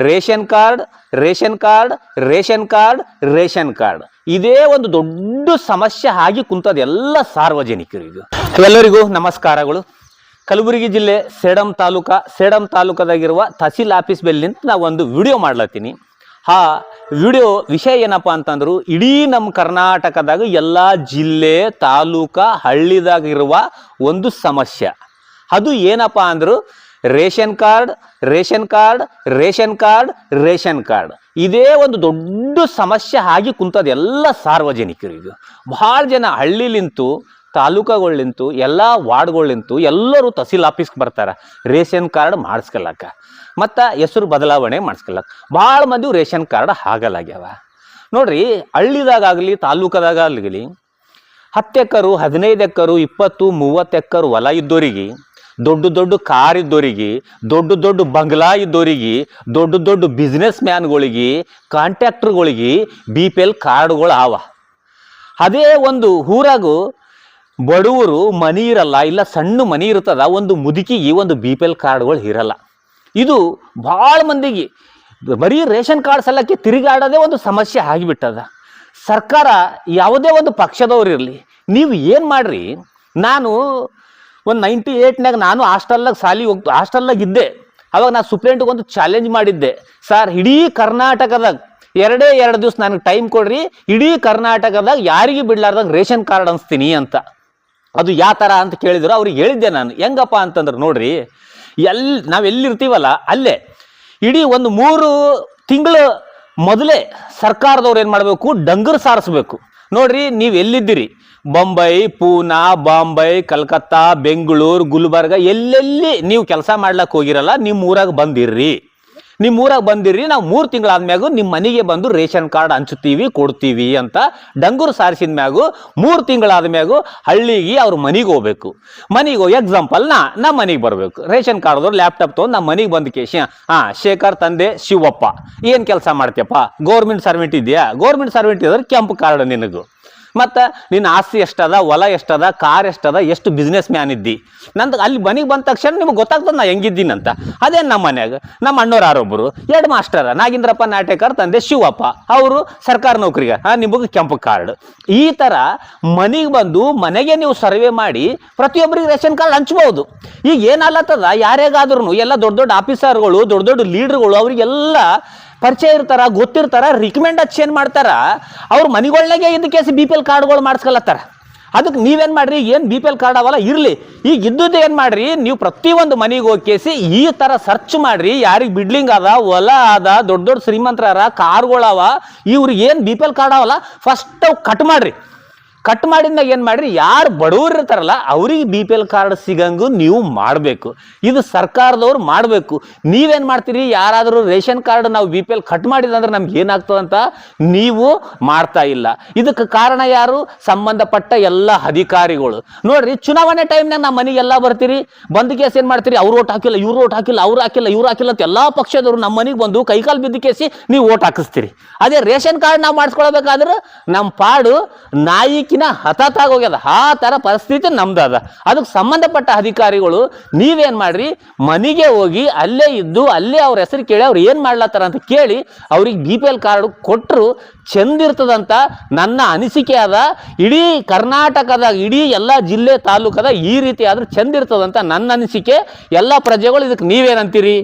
Ration card ration card ration card ration card ಇದೇ ಒಂದು ದೊಡ್ಡ ಸಮಸ್ಯೆ ಆಗಿ ಕುಂತದ ಎಲ್ಲ ಸಾರ್ವಜನಿಕರಿಗೂ. ಎಲ್ಲರಿಗೂ ನಮಸ್ಕಾರಗಳು. ಕಲಬುರಗಿ ಜಿಲ್ಲೆ ಸೇಡಂ ತಾಲೂಕದಾಗಿರುವ ತಹಸೀಲ್ ಆಫೀಸ್ ಬೆಲ್ಲಿಂದ ನಾವು ಒಂದು ವಿಡಿಯೋ ಮಾಡ್ಲತ್ತೀನಿ. ಆ ವಿಡಿಯೋ ವಿಷಯ ಏನಪ್ಪ ಅಂತಂದ್ರು, ಇಡೀ ನಮ್ಮ ಕರ್ನಾಟಕದಾಗ ಎಲ್ಲ ಜಿಲ್ಲೆ ತಾಲೂಕ ಹಳ್ಳಿದಾಗಿರುವ ಒಂದು ಸಮಸ್ಯೆ. ಅದು ಏನಪ್ಪ ಅಂದ್ರು ration card ration card ration card ration card ಇದೇ ಒಂದು ದೊಡ್ಡ ಸಮಸ್ಯೆ ಆಗಿ ಕುಂತದ ಎಲ್ಲ ಸಾರ್ವಜನಿಕರಿಗೂ. ಭಾಳ ಜನ ಹಳ್ಳಿಲಿಂತು ತಾಲೂಕುಗಳಿಂತು ಎಲ್ಲ ವಾರ್ಡ್ಗಳಿಂತು ಎಲ್ಲರೂ ತಹಸೀಲ್ ಆಫೀಸ್ಗೆ ಬರ್ತಾರೆ ರೇಷನ್ ಕಾರ್ಡ್ ಮಾಡಿಸ್ಕೊಳಕ ಮತ್ತು ಹೆಸರು ಬದಲಾವಣೆ ಮಾಡಿಸ್ಕೊಳಕ್ಕೆ. ಭಾಳ ಮಂದಿ ರೇಷನ್ ಕಾರ್ಡ್ ಆಗಲ್ಲಾಗ್ಯಾವ ನೋಡ್ರಿ. ಹಳ್ಳಿದಾಗಲಿ ತಾಲೂಕದಾಗಲಿ 10 ಎಕರು 15 ಎಕರು 20 30 ಎಕರು ಹೊಲ ಇದ್ದೋರಿಗೆ, ದೊಡ್ಡ ದೊಡ್ಡ ಕಾರ್ ಇದ್ದೋರಿಗೆ, ದೊಡ್ಡ ದೊಡ್ಡ ಬಂಗ್ಲಾ ಇದ್ದೋರಿಗೆ, ದೊಡ್ಡ ದೊಡ್ಡ ಬಿಸ್ನೆಸ್ ಮ್ಯಾನ್ಗಳಿಗೆ, ಕಾಂಟ್ರಾಕ್ಟರ್ಗಳಿಗೆ BPL ಕಾರ್ಡ್ಗಳು ಆವ. ಅದೇ ಒಂದು ಊರಾಗೂ ಬಡವರು ಮನಿ ಇರಲ್ಲ, ಇಲ್ಲ ಸಣ್ಣ ಮನಿ ಇರ್ತದ, ಒಂದು ಮುದುಕಿಗೆ ಒಂದು BPL ಕಾರ್ಡ್ಗಳು ಇರಲ್ಲ. ಇದು ಭಾಳ ಮಂದಿಗೆ ಬರೀ ರೇಷನ್ ಕಾರ್ಡ್ ಸಲಕ್ಕೆ ತಿರುಗಾಡೋದೇ ಒಂದು ಸಮಸ್ಯೆ ಆಗಿಬಿಟ್ಟದ. ಸರ್ಕಾರ ಯಾವುದೇ ಒಂದು ಪಕ್ಷದವ್ರು ಇರಲಿ, ನೀವು ಏನು ಮಾಡ್ರಿ, ನಾನು ಒಂದು 98ನಾಗ ನಾನು ಹಾಸ್ಟೆಲ್ನಾಗ ಇದ್ದೆ. ಅವಾಗ ನಾನು ಸುಪ್ರೀಂಟಿಗೆ ಒಂದು ಚಾಲೆಂಜ್ ಮಾಡಿದ್ದೆ, ಸರ್ ಇಡೀ ಕರ್ನಾಟಕದಾಗ 2 ದಿವಸ ನನಗೆ ಟೈಮ್ ಕೊಡ್ರಿ, ಇಡೀ ಕರ್ನಾಟಕದಾಗ ಯಾರಿಗೆ ಬಿಡ್ಲಾರ್ದಾಗ ರೇಷನ್ ಕಾರ್ಡ್ ಅನ್ಸ್ತೀನಿ ಅಂತ. ಅದು ಯಾವ ಥರ ಅಂತ ಕೇಳಿದ್ರು. ಅವ್ರಿಗೆ ಹೇಳಿದ್ದೆ ನಾನು, ಹೆಂಗಪ್ಪ ಅಂತಂದ್ರೆ ನೋಡ್ರಿ, ನಾವೆಲ್ಲಿರ್ತೀವಲ್ಲ ಅಲ್ಲೇ ಇಡೀ ಒಂದು 3 ತಿಂಗಳು ಮೊದಲೇ ಸರ್ಕಾರದವ್ರು ಏನು ಮಾಡಬೇಕು, ಡಂಗರ್ ಸಾರಿಸ್ಬೇಕು. ನೋಡ್ರಿ, ನೀವು ಎಲ್ಲಿದ್ದೀರಿ, ಬೊಂಬೈ, ಪೂನಾ, ಬಾಂಬೆ, ಕಲ್ಕತ್ತಾ, ಬೆಂಗಳೂರು, ಗುಲ್ಬರ್ಗ, ಎಲ್ಲೆಲ್ಲಿ ನೀವು ಕೆಲಸ ಮಾಡ್ಲಕ್ಕೆ ಹೋಗಿರಲ್ಲ, ನಿಮ್ಮ ಊರಾಗ ಬಂದಿರ್ರಿ. ನಾವು 3 ತಿಂಗಳಾದ್ಮ್ಯಾಗು ನಿಮ್ಮ ಮನೆಗೆ ಬಂದು ರೇಷನ್ ಕಾರ್ಡ್ ಹಂಚುತ್ತೀವಿ, ಕೊಡ್ತೀವಿ ಅಂತ ಡಂಗೂರು ಸಾರಿಸಿದ ಮ್ಯಾಗು 3 ತಿಂಗಳಾದ್ಮ್ಯಾಗು ಹಳ್ಳಿಗೆ ಅವ್ರ ಮನೆಗೆ ಹೋಗ್ಬೇಕು. ಎಕ್ಸಾಂಪಲ್ ನಮ್ಮ ಮನೆಗೆ ಬರಬೇಕು, ರೇಷನ್ ಕಾರ್ಡ್ದವ್ರು ಲ್ಯಾಪ್ಟಾಪ್ ತೊಗೊಂಡು ನಮ್ಮ ಮನೆಗೆ ಬಂದ ಕೇಶ, ಶೇಖರ್ ತಂದೆ ಶಿವಪ್ಪ ಏನು ಕೆಲಸ ಮಾಡ್ತೀಯಪ್ಪ, ಗೌರ್ಮೆಂಟ್ ಸರ್ವೆಂಟ್ ಇದೆಯಾ, ಗೌರ್ಮೆಂಟ್ ಸರ್ವೆಂಟ್ ಇದ್ರೆ ಕೆಂಪು ಕಾರ್ಡ್ ನಿನಗೂ, ಮತ್ತು ನಿನ್ನ ಆಸ್ತಿ ಎಷ್ಟದ, ಹೊಲ ಎಷ್ಟದ, ಕಾರ್ ಎಷ್ಟದ, ಎಷ್ಟು ಬಿಸ್ನೆಸ್ ಮ್ಯಾನ್ ಇದ್ದಿ, ನಂದು ಅಲ್ಲಿ ಮನೆಗೆ ಬಂದ ತಕ್ಷಣ ನಿಮ್ಗೆ ಗೊತ್ತಾಗ್ತದೆ ನಾ ಹೆಂಗಿದ್ದೀನಿ ಅಂತ. ಅದೇ ನಮ್ಮ ಮನ್ಯಾಗ ನಮ್ಮ ಅಣ್ಣವ್ರು ಯಾರೊಬ್ಬರು 2 ಮಾಸ್ಟರ, ನಾಗೇಂದ್ರಪ್ಪ ನಾಟೇಕರ್ ತಂದೆ ಶಿವಪ್ಪ, ಅವರು ಸರ್ಕಾರ ನೌಕರಿಗೆ, ನಿಮಗೆ ಕೆಂಪು ಕಾರ್ಡ್. ಈ ಥರ ಮನೆಗೆ ಬಂದು ಮನೆಗೆ ನೀವು ಸರ್ವೆ ಮಾಡಿ ಪ್ರತಿಯೊಬ್ಬರಿಗೆ ರೇಷನ್ ಕಾರ್ಡ್ ಹಂಚ್ಬೋದು. ಈಗ ಏನಲ್ಲತ್ತದ, ಯಾರ್ಯಾಗಾದ್ರೂ ಎಲ್ಲ ದೊಡ್ಡ ದೊಡ್ಡ ಆಫೀಸರ್ಗಳು, ದೊಡ್ಡ ದೊಡ್ಡ ಲೀಡ್ರ್ಗಳು, ಅವರಿಗೆಲ್ಲ ಪರಿಚಯ ಇರ್ತಾರ, ಗೊತ್ತಿರ್ತಾರ, ರಿಕಮೆಂಡ್ ಹಚ್ಚಿ ಏನು ಮಾಡ್ತಾರ, ಅವ್ರ ಮನೆಗಳ್ನಾಗೆ ಇದಕ್ಕೆ BPL ಕಾರ್ಡ್ಗಳು ಮಾಡಿಸ್ಕೊಳತ್ತಾರ. ಅದಕ್ಕೆ ನೀವೇನು ಮಾಡ್ರಿ, ಏನು BPL ಕಾರ್ಡ್ ಅವಲ್ಲ ಇರಲಿ, ಈಗ ಇದ್ದದ್ದು ಏನು ಮಾಡ್ರಿ, ನೀವು ಪ್ರತಿಯೊಂದು ಮನೆಗೆ ಹೋಗಿ ಈ ಥರ ಸರ್ಚ್ ಮಾಡ್ರಿ, ಯಾರಿಗೆ ಬಿಡ್ಲಿಂಗ್ ಅದ, ಹೊಲ ಅದ, ದೊಡ್ಡ ದೊಡ್ಡ ಶ್ರೀಮಂತರರ, ಕಾರ್ಗಳವ, ಇವ್ರಿಗೆ ಏನು BPL ಕಾರ್ಡ್ ಅವಲ್ಲ ಫಸ್ಟ್ ಅವು ಕಟ್ ಮಾಡ್ರಿ. ಕಟ್ ಮಾಡಿದ್ನಾಗ ಏನು ಮಾಡ್ರಿ, ಯಾರು ಬಡವರು ಇರ್ತಾರಲ್ಲ ಅವ್ರಿಗೆ BPL ಕಾರ್ಡ್ ಸಿಗಂಗು ನೀವು ಮಾಡಬೇಕು. ಇದು ಸರ್ಕಾರದವ್ರು ಮಾಡಬೇಕು. ನೀವೇನು ಮಾಡ್ತೀರಿ, ಯಾರಾದರೂ ರೇಷನ್ ಕಾರ್ಡ್ ನಾವು BPL ಕಟ್ ಮಾಡಿದಂದ್ರೆ ನಮ್ಗೆ ಏನಾಗ್ತದಂತ ನೀವು ಮಾಡ್ತಾ ಇಲ್ಲ. ಇದಕ್ಕೆ ಕಾರಣ ಯಾರು, ಸಂಬಂಧಪಟ್ಟ ಎಲ್ಲ ಅಧಿಕಾರಿಗಳು. ನೋಡ್ರಿ, ಚುನಾವಣೆ ಟೈಮ್ನಾಗ ನಮ್ಮ ಮನೆಗೆಲ್ಲ ಬರ್ತೀರಿ, ಬಂದ ಕೇಸ್ ಏನು ಮಾಡ್ತೀರಿ, ಅವ್ರು ಓಟ್ ಹಾಕಿಲ್ಲ, ಇವ್ರು ಓಟ್ ಹಾಕಿಲ್ಲ, ಅವ್ರು ಹಾಕಿಲ್ಲ, ಇವ್ರು ಹಾಕಿಲ್ಲ ಅಂತ ಎಲ್ಲ ಪಕ್ಷದವರು ನಮ್ಮ ಮನೆಗೆ ಬಂದು ಕೈಕಾಲು ಬಿದ್ದ ಕೇಸಿ ನೀವು ಓಟ್ ಹಾಕಿಸ್ತೀರಿ. ಅದೇ ರೇಷನ್ ಕಾರ್ಡ್ ನಾವು ಮಾಡಿಸ್ಕೊಳ್ಬೇಕಾದ್ರೆ ನಮ್ಮ ಪಾಡು ನಾಯಿಕಿನ ಹತಾಗೋಗ್ಯದ. ಆ ಥರ ಪರಿಸ್ಥಿತಿ ನಮ್ದು ಅದ. ಅದಕ್ಕೆ ಸಂಬಂಧಪಟ್ಟ ಅಧಿಕಾರಿಗಳು ನೀವೇನು ಮಾಡ್ರಿ, ಮನೆಗೆ ಹೋಗಿ ಅಲ್ಲೇ ಇದ್ದು ಅಲ್ಲೇ ಅವ್ರ ಹೆಸರು ಕೇಳಿ ಅವ್ರು ಏನು ಮಾಡ್ಲತ್ತಾರ ಅಂತ ಕೇಳಿ ಅವ್ರಿಗೆ BPL ಕಾರ್ಡ್ ಕೊಟ್ಟರು ಚೆಂದಿರ್ತದಂತ ನನ್ನ ಅನಿಸಿಕೆ ಅದ. ಇಡೀ ಕರ್ನಾಟಕದಾಗ ಇಡೀ ಎಲ್ಲ ಜಿಲ್ಲೆ ತಾಲೂಕದ ಈ ರೀತಿ ಆದ್ರೆ ಚೆಂದಿರ್ತದಂತ ನನ್ನ ಅನಿಸಿಕೆ. ಎಲ್ಲ ಪ್ರಜೆಗಳು ಇದಕ್ಕೆ ನೀವೇನಂತೀರಿ?